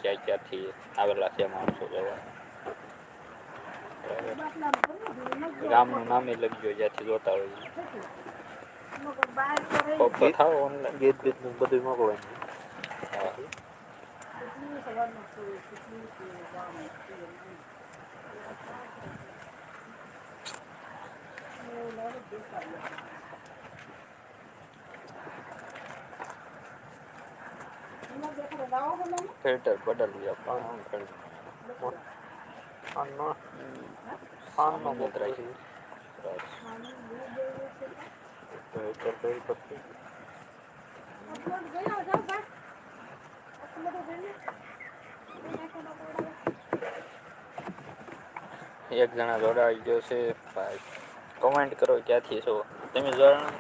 ક્યાં ક્યાંથી આવેલા છે માણસો જોવા. ગામનું નામ એ લખજો જ્યાંથી જોતા હોય. કોક તો થાવ ઓનલાઈન. ગીત બીત બધું મોકલવાનું. હા. ફિલ્ટર બદલવી આપણે. સાનો બદલાય છે. એક જણા જોડાઈ ગયો છે ભાઈ. કોમેન્ટ કરો ક્યાંથી છો તમે જોયા.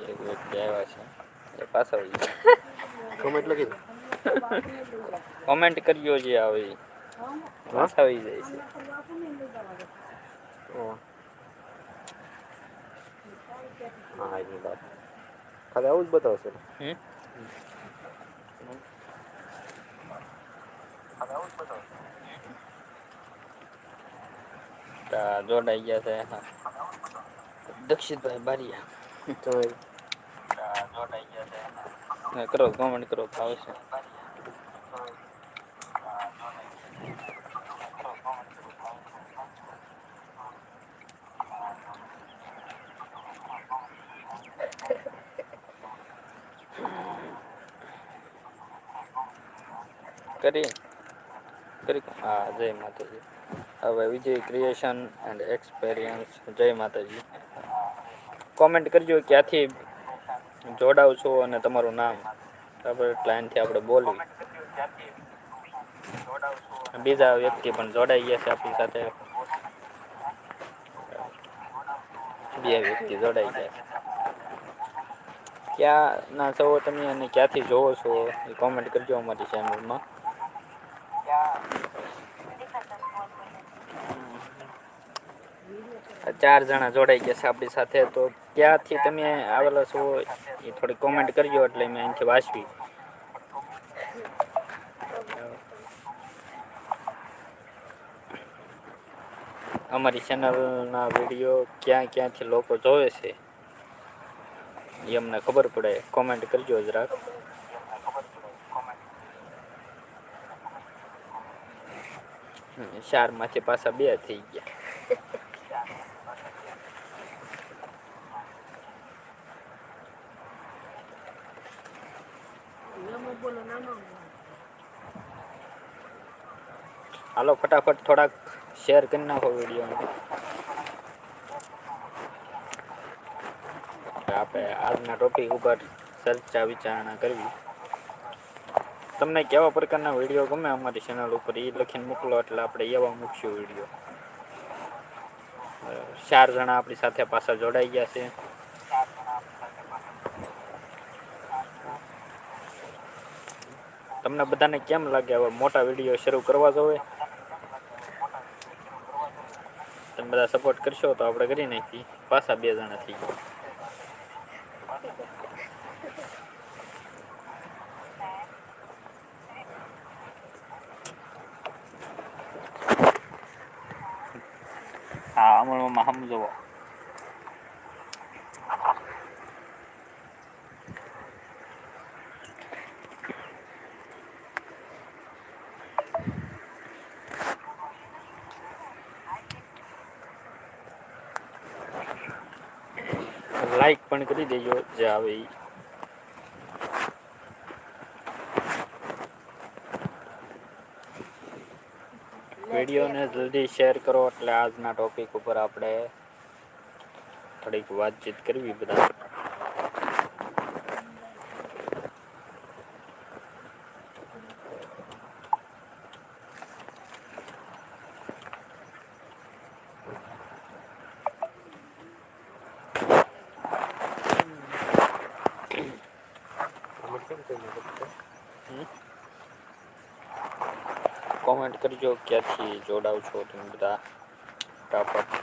એક વ્યક્તિ આવ્યા છે એ પાછા વળી ગયા. કોમેન્ટ લખી દો. કોમેન્ટ કરજો જે આવે ઈ. હા પાછા વળી જાય છે. હા એની વાત ખાલી આવું જ બતાવશે. જોડાઈ ગયા છે દક્ષિતભાઈ બારિયા. તો કરો કોમેન્ટ કરો આવશે. કરી હા જય માતાજી. હવે વિજય ક્રિએશન એન્ડ એક્સપેરિયન્સ જય માતાજી. કોમેન્ટ કરજો ક્યાંથી જોડાવ છો અને તમારું નામ બરાબર લાઈનથી આપણે બોલવી. બીજા વ્યક્તિ પણ જોડાઈ ગયા છે આપણી સાથે. બે વ્યક્તિ જોડાઈ ગયા છે. ક્યાં ના છો તમે અને ક્યાંથી જોવો છો એ કોમેન્ટ કરજો અમારી ચેનલમાં. 4 જણા જોડાઈ ગયા છે આપણી સાથે. તો ક્યાંથી તમે આવેલા છો એ થોડી કોમેન્ટ કરજો એટલે મેં અહીંથી વાંચવી. અમારી ચેનલના વિડીયો ક્યાં ક્યાંથી લોકો જોવે છે એ અમને ખબર પડે. કોમેન્ટ કરજો જરાક. ચાર માંથી પાછા 2 થઈ ગયા. હાલો ફટાફટ થોડાક શેર કરી નાખો વિડીયો. આપણે આજના ટોપિક ઉપર ચર્ચા વિચારણા કરવી. તમને કેવા પ્રકારના વિડીયો ગમે અમારી ચેનલ ઉપર એ લખીને મોકલો એટલે આપણે એવા મૂકશું વિડીયો. 4 જણા આપણી સાથે પાછા જોડાઈ ગયા છે. તમને બધાને કેમ લાગે હવે મોટા વિડીયો શરૂ કરવા જોઈએ? તમે બધા સપોર્ટ કરશો તો આપણે કરી નાખી. પાછા 2 જણા થઈ ગયા. હા અમલમાં સમજો. લાઈક પણ કરી દેજો જે આવે એ. વિડીયોને જલ્દી શેર કરો એટલે આજના ટોપિક ઉપર આપણે થોડીક વાતચીત કરવી બધા. કોમેન્ટ કરજો ક્યાંથી જોડાવ છો તમે બધા ફટાફટ.